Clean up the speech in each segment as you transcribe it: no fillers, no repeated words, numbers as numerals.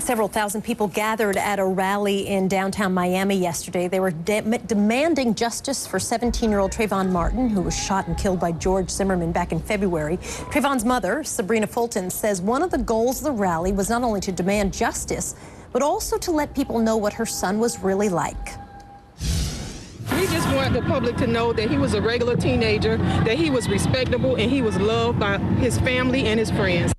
Several thousand people gathered at a rally in downtown Miami yesterday. They were demanding justice for 17-year-old Trayvon Martin, who was shot and killed by George Zimmerman back in February. Trayvon's mother, Sabrina Fulton, says one of the goals of the rally was not only to demand justice, but also to let people know what her son was really like. We just want the public to know that he was a regular teenager, that he was respectable, and he was loved by his family and his friends.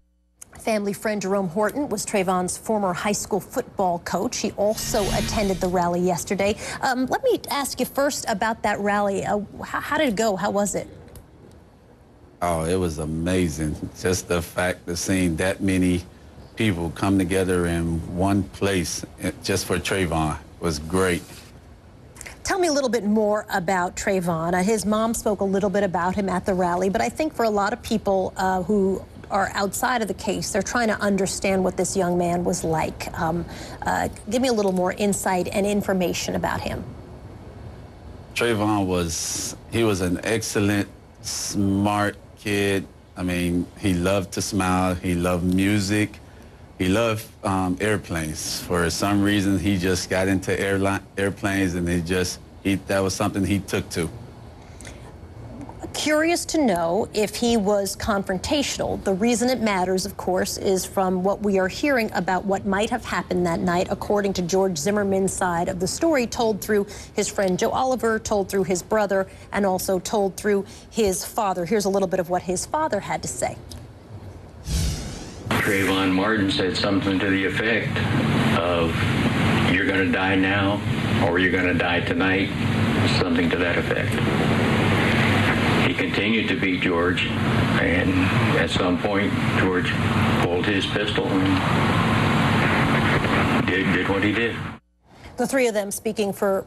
Family friend Jerome Horton was Trayvon's former high school football coach. He also attended the rally yesterday. Let me ask you first about that rally. How did it go? How was it? Oh, it was amazing. Just the fact of seeing that many people come together in one place just for Trayvon was great. Tell me a little bit more about Trayvon. His mom spoke a little bit about him at the rally, but I think for a lot of people who are outside of the case, they're trying to understand what this young man was like. Give me a little more insight and information about him. Trayvon was an excellent, smart kid. I mean, he loved to smile. He loved music. He loved airplanes. For some reason, he just got into airplanes, and that was something he took to. Curious to know if he was confrontational. The reason it matters, of course, is from what we are hearing about what might have happened that night, according to George Zimmerman's side of the story, told through his friend Joe Oliver, told through his brother, and also told through his father. Here's a little bit of what his father had to say. Trayvon Martin said something to the effect of, "You're going to die now, or you're going to die tonight," something to that effect. He continued to beat George, and at some point, George pulled his pistol and did what he did. The three of them, speaking for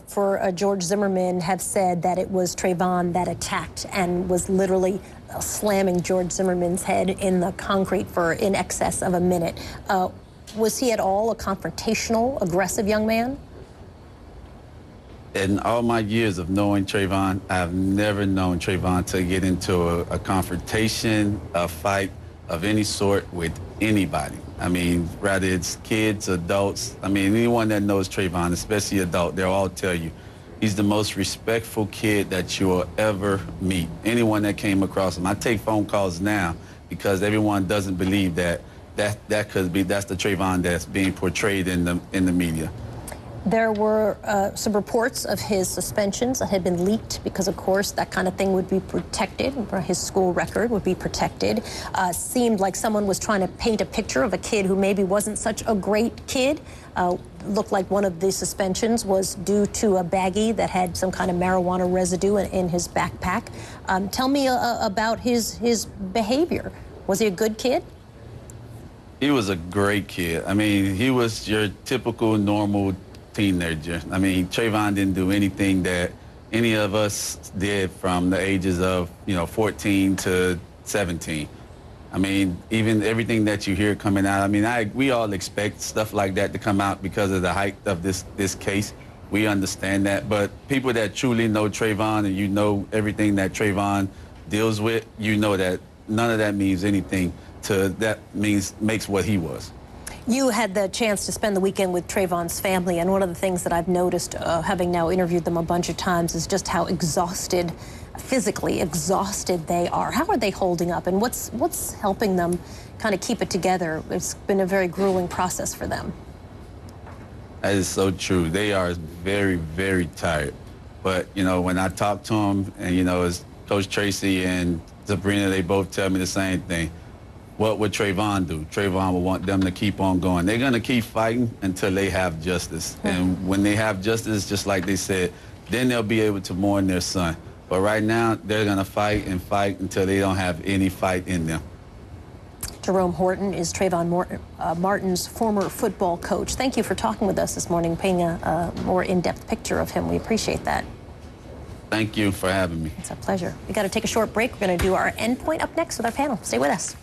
George Zimmerman, have said that it was Trayvon that attacked and was literally slamming George Zimmerman's head in the concrete for in excess of a minute. Was he at all a confrontational, aggressive young man? In all my years of knowing Trayvon, I've never known Trayvon to get into a confrontation, a fight of any sort with anybody. I mean, whether it's kids, adults, I mean, anyone that knows Trayvon, especially adult, they'll all tell you he's the most respectful kid that you will ever meet. Anyone that came across him. I take phone calls now because everyone doesn't believe that's the Trayvon that's being portrayed in the media. There were some reports of his suspensions that had been leaked because, of course, that kind of thing would be protected. His school record would be protected. Seemed like someone was trying to paint a picture of a kid who maybe wasn't such a great kid. Looked like one of the suspensions was due to a baggie that had some kind of marijuana residue in his backpack. Tell me about his behavior. Was he a good kid? He was a great kid. I mean, he was your typical, normal teenager. I mean, Trayvon didn't do anything that any of us did from the ages of, 14 to 17. I mean, even everything that you hear coming out, I mean, we all expect stuff like that to come out because of the height of this case. We understand that, but people that truly know Trayvon and you know everything that Trayvon deals with, you know that none of that means anything makes what he was. You had the chance to spend the weekend with Trayvon's family, and one of the things that I've noticed, having now interviewed them a bunch of times, is just how exhausted, physically exhausted they are. How are they holding up, and what's helping them kind of keep it together? It's been a very grueling process for them. That is so true. They are very, very tired. But, when I talk to them, and, as Coach Tracy and Sabrina, they both tell me the same thing. What would Trayvon do? Trayvon will want them to keep on going. They're going to keep fighting until they have justice. And when they have justice, just like they said, then they'll be able to mourn their son. But right now, they're going to fight and fight until they don't have any fight in them. Jerome Horton is Trayvon Martin's former football coach. Thank you for talking with us this morning, painting a more in-depth picture of him. We appreciate that. Thank you for having me. It's a pleasure. We got to take a short break. We're going to do our endpoint up next with our panel. Stay with us.